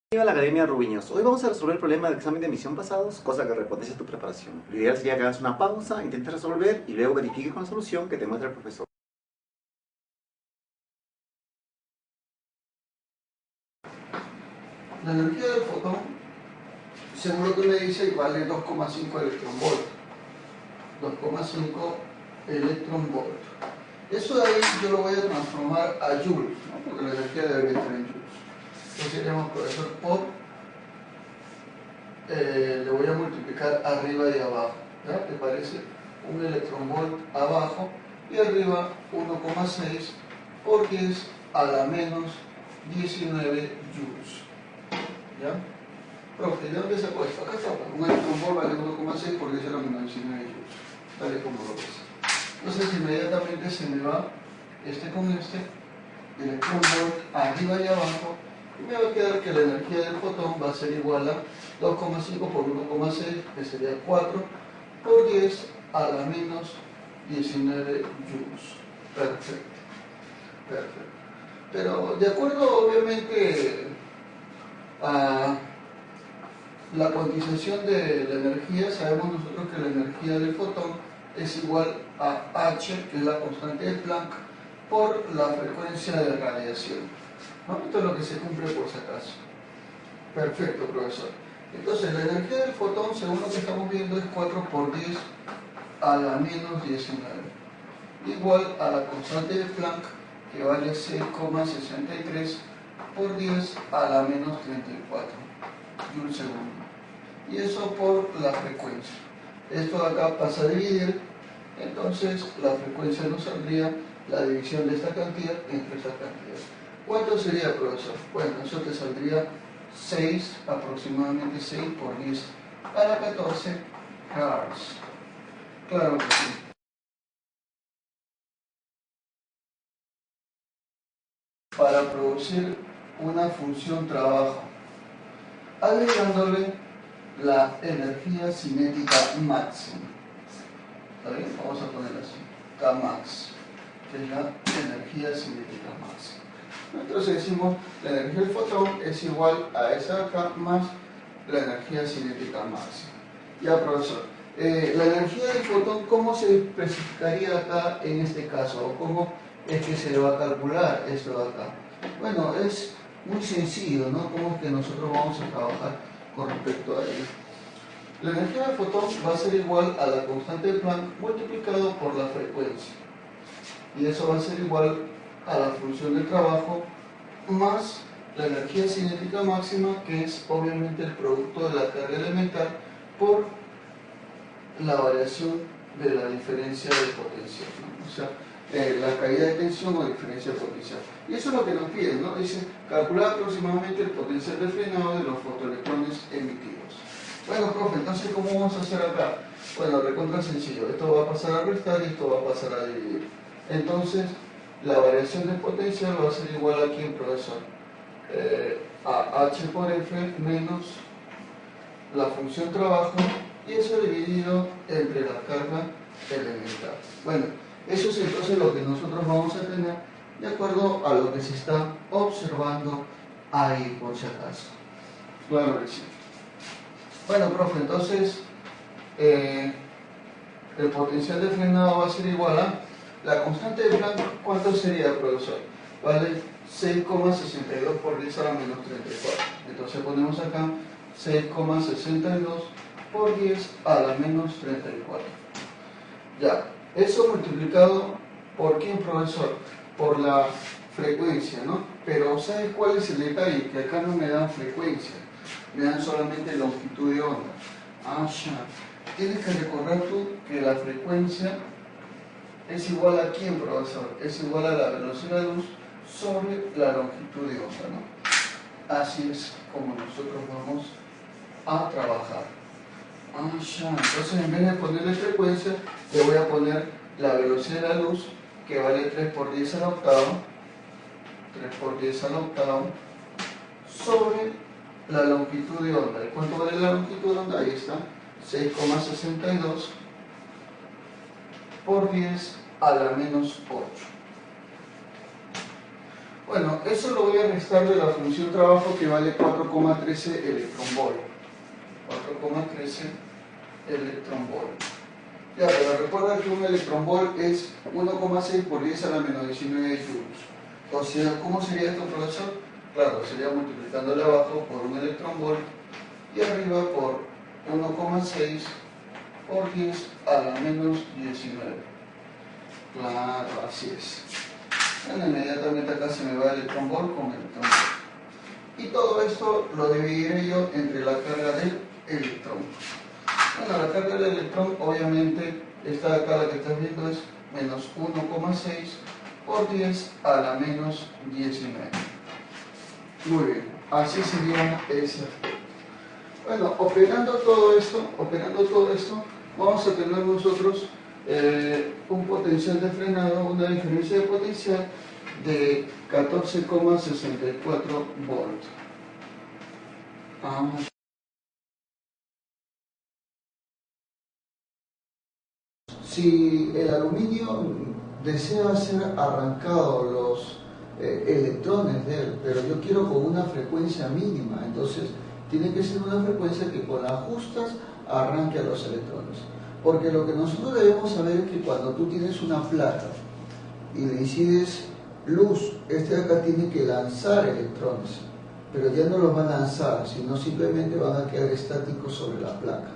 Bienvenido a la Academia Rubiños. Hoy vamos a resolver el problema del examen de admisión pasados, cosa que repotencia tu preparación. Lo ideal sería que hagas una pausa, intentes resolver y luego verifiques con la solución que te muestra el profesor. La energía del fotón, según lo que me dice, vale 2,5 electronvolt. 2,5 electronvolt. Eso de ahí yo lo voy a transformar a joules, ¿no? Porque la energía debe estar en joules. Entonces seríamos, profesor, le voy a multiplicar arriba y abajo. ¿Ya? ¿Te parece? Un electronvolt abajo y arriba 1,6 por 10 a la menos 19 joules. ¿Ya? Profe, ¿de dónde sacó esto? Acá está, un electronvolt vale 1,6 por 10 a la menos 19 joules, tal y como lo ves. Entonces inmediatamente se me va este con este, electronvolt arriba y abajo, y me va a quedar que la energía del fotón va a ser igual a 2,5 por 1,6, que sería 4, por 10 a la menos 19 joules. Perfecto, perfecto. Pero de acuerdo obviamente a la cuantización de la energía, sabemos nosotros que la energía del fotón es igual a H, que es la constante de Planck, por la frecuencia de radiación. ¿No? Esto es lo que se cumple por si acaso. Perfecto, profesor. Entonces, la energía del fotón, según lo que estamos viendo, es 4 por 10 a la menos 19, igual a la constante de Planck, que vale 6,63 por 10 a la menos 34 joules segundo. Y eso por la frecuencia. Esto de acá pasa a dividir, entonces la frecuencia nos saldría la división de esta cantidad entre esta cantidad. ¿Cuánto sería, profesor? Bueno, eso te saldría 6, aproximadamente 6 por 10 a la 14 Hz. Claro que sí. Para producir una función trabajo, agregándole la energía cinética máxima. ¿Está bien? Vamos a poner así, Kmax, que es la energía cinética máxima. Entonces decimos, la energía del fotón es igual a esa de acá más la energía cinética máxima. Ya, profesor, la energía del fotón, ¿cómo se especificaría acá en este caso? ¿O cómo es que se va a calcular esto de acá? Bueno, es muy sencillo, ¿no? ¿Cómo es que nosotros vamos a trabajar con respecto a ello? La energía del fotón va a ser igual a la constante de Planck multiplicado por la frecuencia. Y eso va a ser igual a la función de trabajo más la energía cinética máxima, que es obviamente el producto de la carga elemental por la variación de la diferencia de potencial, ¿no? O sea, la caída de tensión o diferencia potencial. Y eso es lo que nos piden, ¿no? Dice, calcular aproximadamente el potencial de frenado de los fotoelectrones emitidos. Bueno, profe, entonces, ¿cómo vamos a hacer acá? Bueno, recontra sencillo. Esto va a pasar a restar y esto va a pasar a dividir. Entonces, la variación de potencial va a ser igual a ¿quién, profesor? A H por F menos la función trabajo, y eso dividido entre la carga elemental. Bueno, eso es entonces lo que nosotros vamos a tener de acuerdo a lo que se está observando ahí, por si acaso. Claro que sí. Bueno, profe, entonces el potencial de frenado va a ser igual a la constante de Planck. ¿Cuánto sería, profesor? Vale 6,62 por 10 a la menos 34. Entonces ponemos acá 6,62 por 10 a la menos 34. Ya, eso multiplicado ¿por quién, profesor? Por la frecuencia, ¿no? Pero ¿sabes cuál es el detalle? Que acá no me dan frecuencia, me dan solamente longitud de onda. Ah, ya. Tienes que recordar tú que la frecuencia es igual a ¿quién, profesor? Es igual a la velocidad de luz sobre la longitud de onda, ¿no? Así es como nosotros vamos a trabajar. Ah, ya. Entonces, en vez de ponerle frecuencia, le voy a poner la velocidad de la luz, que vale 3 por 10 al octavo, 3 por 10 al octavo, sobre la longitud de onda. ¿Y cuánto vale la longitud de onda? Ahí está, 6,62 por 10 a la menos 8. Bueno, eso lo voy a restar de la función trabajo que vale 4,13 electronvolt. 4,13 electronvolt. Ya, pero recuerda que un electronvolt es 1,6 por 10 a la menos 19 joules. O sea, ¿cómo sería esto, profesor? Claro, sería multiplicándole abajo por un electronvolt y arriba por 1,6 por 10 a la menos 19. Claro, así es. Bueno, inmediatamente acá se me va el electronvolt con electronvolt. Y todo esto lo dividiré yo entre la carga del electrón. Bueno, la carga del electrón, obviamente, esta de acá, la que estás viendo, es menos 1,6 por 10 a la menos 19. Muy bien, así sería ese. Bueno, operando todo esto, vamos a tener nosotros un potencial de frenado, una diferencia de potencial de 14,64 volts. Si el aluminio desea ser arrancado los electrones de él, pero yo quiero con una frecuencia mínima, entonces tiene que ser una frecuencia que con las justas arranque a los electrones. Porque lo que nosotros debemos saber es que cuando tú tienes una placa y le incides luz, este de acá tiene que lanzar electrones, pero ya no los va a lanzar, sino simplemente van a quedar estáticos sobre la placa.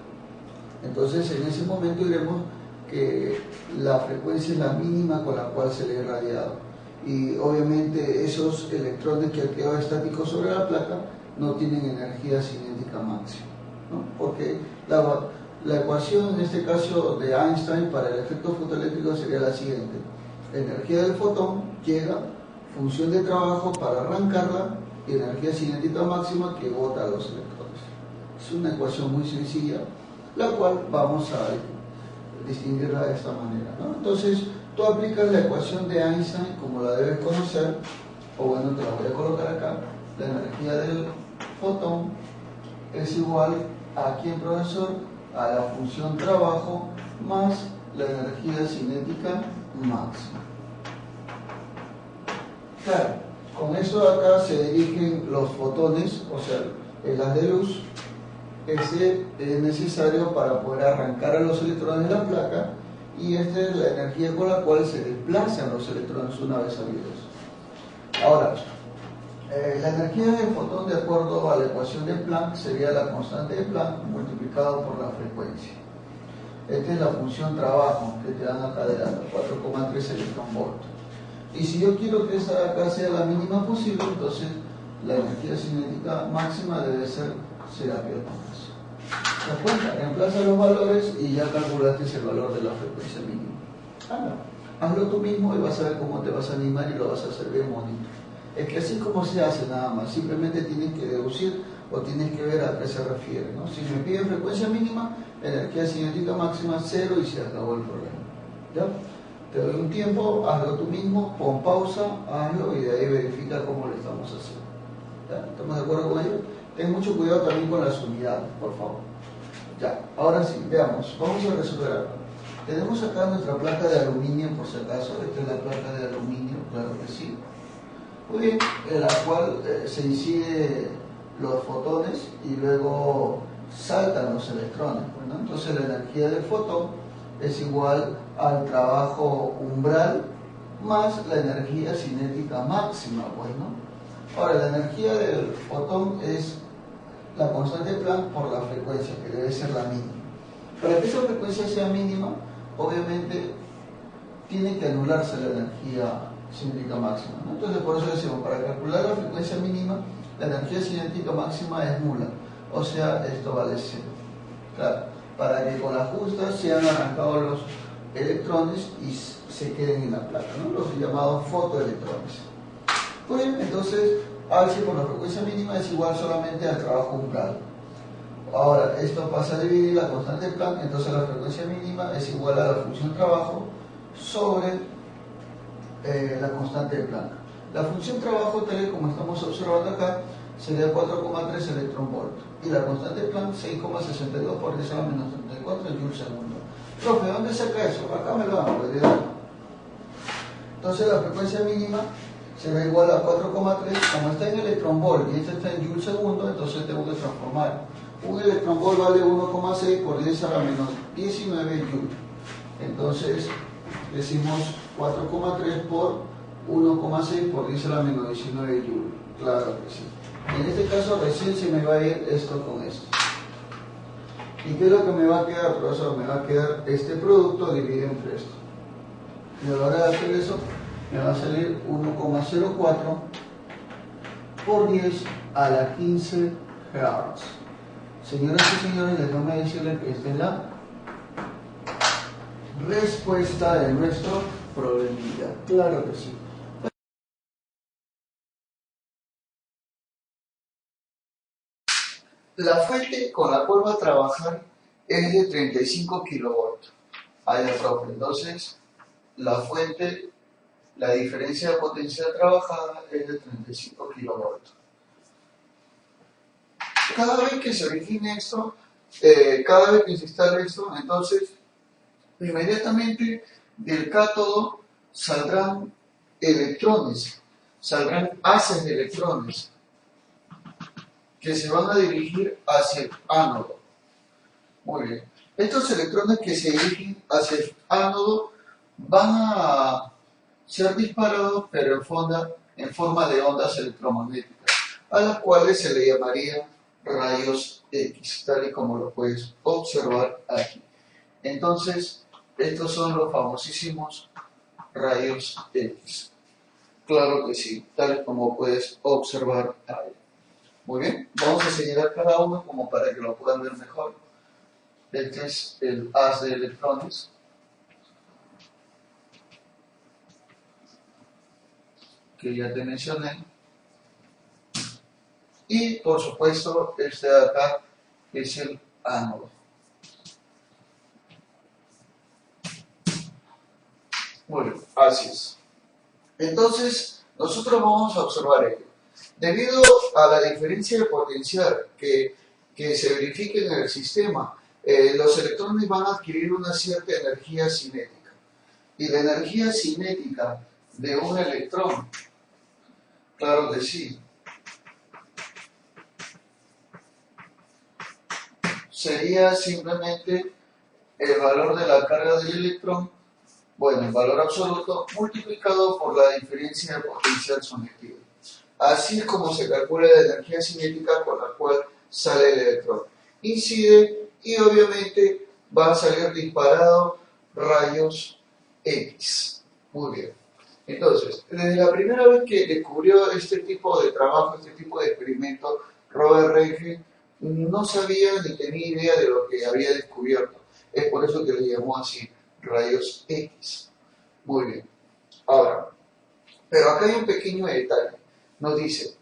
Entonces en ese momento diremos que la frecuencia es la mínima con la cual se le ha irradiado. Y obviamente esos electrones que han quedado estáticos sobre la placa no tienen energía cinética máxima, ¿no? Porque la ecuación en este caso de Einstein para el efecto fotoeléctrico sería la siguiente: la energía del fotón llega, función de trabajo para arrancarla, y energía cinética máxima que bota a los electrones. Es una ecuación muy sencilla, la cual vamos a distinguirla de esta manera, ¿no? Entonces tú aplicas la ecuación de Einstein como la debes conocer, o bueno, te la voy a colocar acá. La energía del fotón es igual a ¿quién, profesor? A la función trabajo más la energía cinética máxima. Claro, con eso de acá se dirigen los fotones, o sea, el haz de luz. Ese es necesario para poder arrancar a los electrones de la placa, y esta es la energía con la cual se desplazan los electrones una vez salidos. Ahora, la energía del fotón, de acuerdo a la ecuación de Planck, sería la constante de Planck multiplicado por la frecuencia. Esta es la función trabajo que te dan acá adelante, 4,3 electronvolt. Y si yo quiero que esta de acá sea la mínima posible, entonces la energía cinética máxima debe ser 0. ¿Te das cuenta? Reemplaza los valores y ya calculaste el valor de la frecuencia mínima. Hazlo tú mismo y vas a ver cómo te vas a animar y lo vas a hacer bien bonito. Es que así como se hace nada más, simplemente tienes que deducir o tienes que ver a qué se refiere, ¿no? Si me piden frecuencia mínima, energía cinética máxima 0 y se acabó el problema. ¿Ya? Te doy un tiempo, hazlo tú mismo, pon pausa, hazlo y de ahí verifica cómo lo estamos haciendo. ¿Ya? ¿Estamos de acuerdo con ello? Ten mucho cuidado también con las unidades, por favor. Ya, ahora sí, veamos, vamos a resolver acá. Tenemos acá nuestra placa de aluminio, por si acaso. Esta es la placa de aluminio, claro que sí. Muy bien, en la cual se incide los fotones y luego saltan los electrones, ¿no? Entonces la energía del fotón es igual al trabajo umbral más la energía cinética máxima, pues, ¿no? Ahora, la energía del fotón es la constante de Planck por la frecuencia, que debe ser la mínima. Para que esa frecuencia sea mínima, obviamente tiene que anularse la energía cinética máxima, ¿no? Entonces por eso decimos, para calcular la frecuencia mínima, la energía cinética máxima es nula, o sea, esto vale 0. Claro, para que con las justas sean arrancados los electrones y se queden en la placa, ¿no? Los llamados fotoelectrones. Muy bien, entonces H por la frecuencia mínima es igual solamente al trabajo umbral. Ahora, esto pasa a dividir la constante de Planck, entonces la frecuencia mínima es igual a la función trabajo sobre la constante de Planck. La función trabajo, tal y como estamos observando acá, sería 4,3 electronvolt. Y la constante de Planck, 6,62 por 10 a la menos 34 joules segundo. Profe, ¿dónde saca eso? Acá me lo van a poder dar. Entonces la frecuencia mínima será igual a 4,3, como está en electronvolt y este está en joule segundo, entonces tengo que transformar. Un electronvolt vale 1,6 por 10 a la menos 19 joule. Entonces decimos 4,3 por 1,6 por 10 a la menos 19 joule. Claro que sí. En este caso recién se me va a ir esto con esto. ¿Y qué es lo que me va a quedar, profesor? Me va a quedar este producto dividido entre esto. Y a la hora de hacer eso, me va a salir 1,04 por 10 a la 15 Hz. Señoras y señores, déjenme decirles que esta es la respuesta de nuestro problemilla. Claro que sí. La fuente con la cual va a trabajar es de 35 kilovolts. Ahí está, profe. Entonces, la fuente, la diferencia de potencia trabajada es de 35 kilovolts. Cada vez que se origine esto, cada vez que se instale esto, entonces, inmediatamente del cátodo saldrán electrones, saldrán haces de electrones que se van a dirigir hacia el ánodo. Muy bien. Estos electrones que se dirigen hacia el ánodo van a ser disparados, pero en forma de ondas electromagnéticas, a las cuales se le llamaría rayos X, tal y como lo puedes observar aquí. Entonces, estos son los famosísimos rayos X. Claro que sí, tal y como puedes observar ahí. Muy bien, vamos a señalar cada uno como para que lo puedan ver mejor. Este es el haz de electrones. Que ya te mencioné. Y por supuesto, este de acá es el ánodo. Muy bien, así es. Entonces, nosotros vamos a observar ello. Debido a la diferencia de potencial que se verifique en el sistema, los electrones van a adquirir una cierta energía cinética. Y la energía cinética de un electrón, claro que sí, sería simplemente el valor de la carga del electrón, bueno, el valor absoluto, multiplicado por la diferencia de potencial sometido. Así es como se calcula la energía cinética con la cual sale el electrón. Incide y obviamente van a salir disparados rayos X. Muy bien. Entonces, desde la primera vez que descubrió este tipo de trabajo, este tipo de experimento, Robert Röntgen no sabía ni tenía idea de lo que había descubierto. Es por eso que le llamó así, rayos X. Muy bien. Ahora, pero acá hay un pequeño detalle. Nos dice,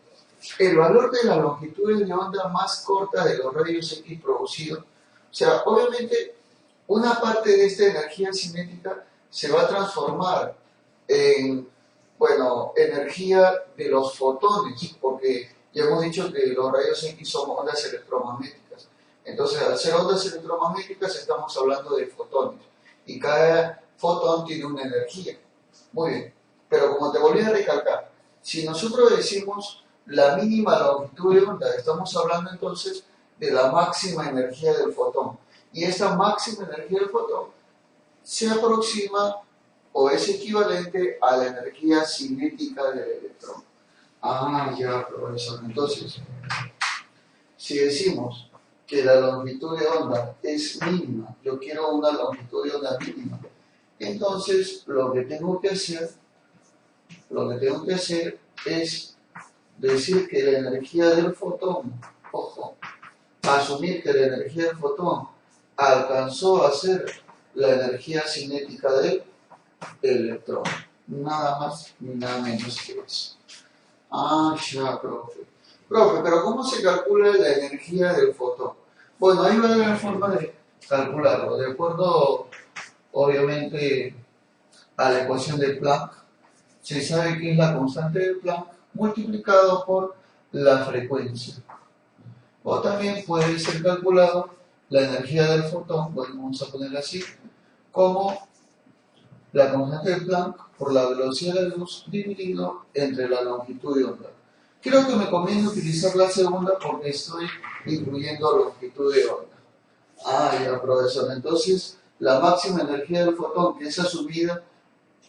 el valor de la longitud de onda más corta de los rayos X producidos, o sea, obviamente una parte de esta energía cinética se va a transformar en, bueno, energía de los fotones, porque ya hemos dicho que los rayos X son ondas electromagnéticas. Entonces, al ser ondas electromagnéticas estamos hablando de fotones, y cada fotón tiene una energía. Muy bien, pero como te volví a recalcar, si nosotros decimos la mínima longitud de onda, estamos hablando entonces de la máxima energía del fotón. Y esta máxima energía del fotón se aproxima o es equivalente a la energía cinética del electrón. Ah, ya, profesor. Entonces, si decimos que la longitud de onda es mínima, yo quiero una longitud de onda mínima, entonces lo que tengo que hacer es decir que la energía del fotón, ojo, asumir que la energía del fotón alcanzó a ser la energía cinética del electrón. Nada más ni nada menos que eso. Ah, ya, profe. Profe, pero ¿cómo se calcula la energía del fotón? Bueno, ahí va a haber forma de calcularlo, de acuerdo, obviamente, a la ecuación de Planck. Se sabe que es la constante de Planck multiplicado por la frecuencia. O también puede ser calculado la energía del fotón, bueno, vamos a ponerla así, como la constante de Planck por la velocidad de la luz dividido entre la longitud de onda. Creo que me conviene utilizar la segunda porque estoy incluyendo longitud de onda. Ah, ya, profesor. Entonces, la máxima energía del fotón, que es asumida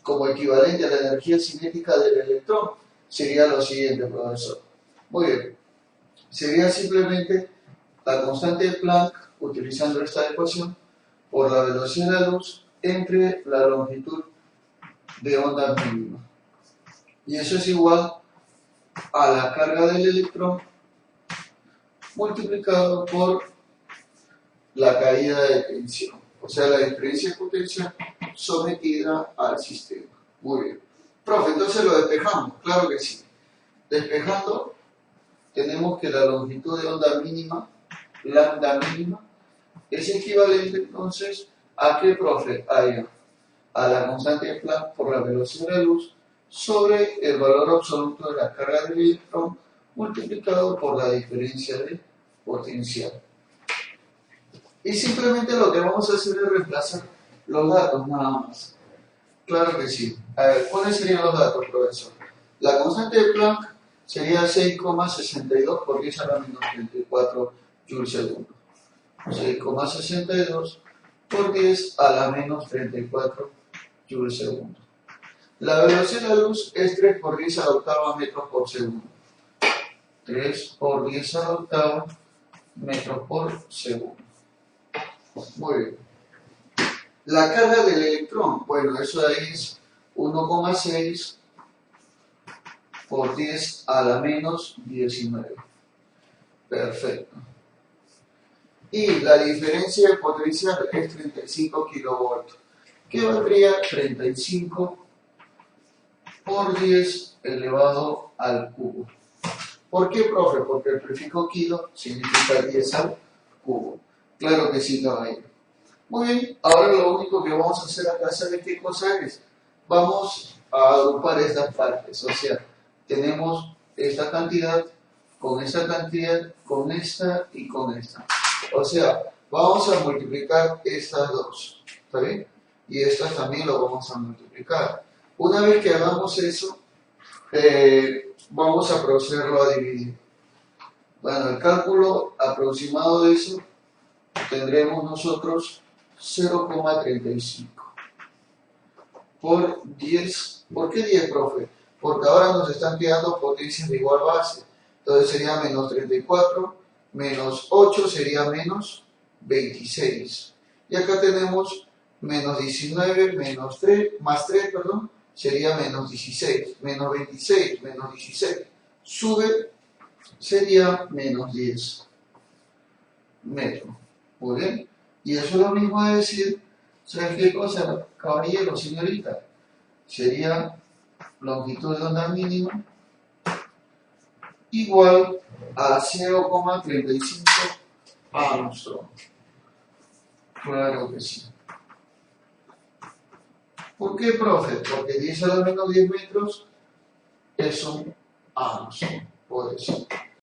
como equivalente a la energía cinética del electrón, sería lo siguiente, profesor. Muy bien. Sería simplemente la constante de Planck, utilizando esta ecuación, por la velocidad de la luz entre la longitud de onda mínima. Y eso es igual a la carga del electrón multiplicado por la caída de tensión, o sea, la diferencia de potencia sometida al sistema. Muy bien. Profe, entonces lo despejamos, claro que sí. Despejando, tenemos que la longitud de onda mínima, lambda mínima, es equivalente entonces a qué, profe, a la constante de Planck por la velocidad de la luz sobre el valor absoluto de la carga del electrón multiplicado por la diferencia de potencial. Y simplemente lo que vamos a hacer es reemplazar los datos nada más. Claro que sí. A ver, ¿cuáles serían los datos, profesor? La constante de Planck sería 6,62 por 10 a la menos 34 joules segundo. 6,62 por 10 a la menos 34 joules segundo. La velocidad de la luz es 3 por 10 a la octava metros por segundo. 3 por 10 a la octava metros por segundo. Muy bien. La carga del electrón, bueno, eso de ahí es 1,6 por 10 a la menos 19. Perfecto. Y la diferencia de potencial es 35 kilovolts. ¿Qué valdría 35 por 10 elevado al cubo? ¿Por qué, profe? Porque el prefijo kilo significa 10 al cubo. Claro que sí, caballero. Muy bien, ahora lo único que vamos a hacer acá, ¿saben qué cosa es? Vamos a agrupar estas partes, o sea, tenemos esta cantidad, con esta y con esta. O sea, vamos a multiplicar estas dos, ¿está bien? Y estas también lo vamos a multiplicar. Una vez que hagamos eso, vamos a procederlo a dividir. Bueno, el cálculo aproximado de eso tendremos nosotros 0,35 por 10. ¿Por qué 10, profe? Porque ahora nos están quedando potencias de igual base. Entonces sería menos 34, menos 8 sería menos 26. Y acá tenemos menos 19, menos 3, más 3, perdón, sería menos 16. Menos 26, menos 16. Sube, sería menos 10 metros. Muy bien. Y eso es lo mismo de decir, ¿sabes qué cosa, caballero, señorita? Sería longitud de onda mínima igual a 0,35 Armstrong. Claro que sí. ¿Por qué, profe? Porque 10 a la menos 10 metros es un Armstrong. Por eso.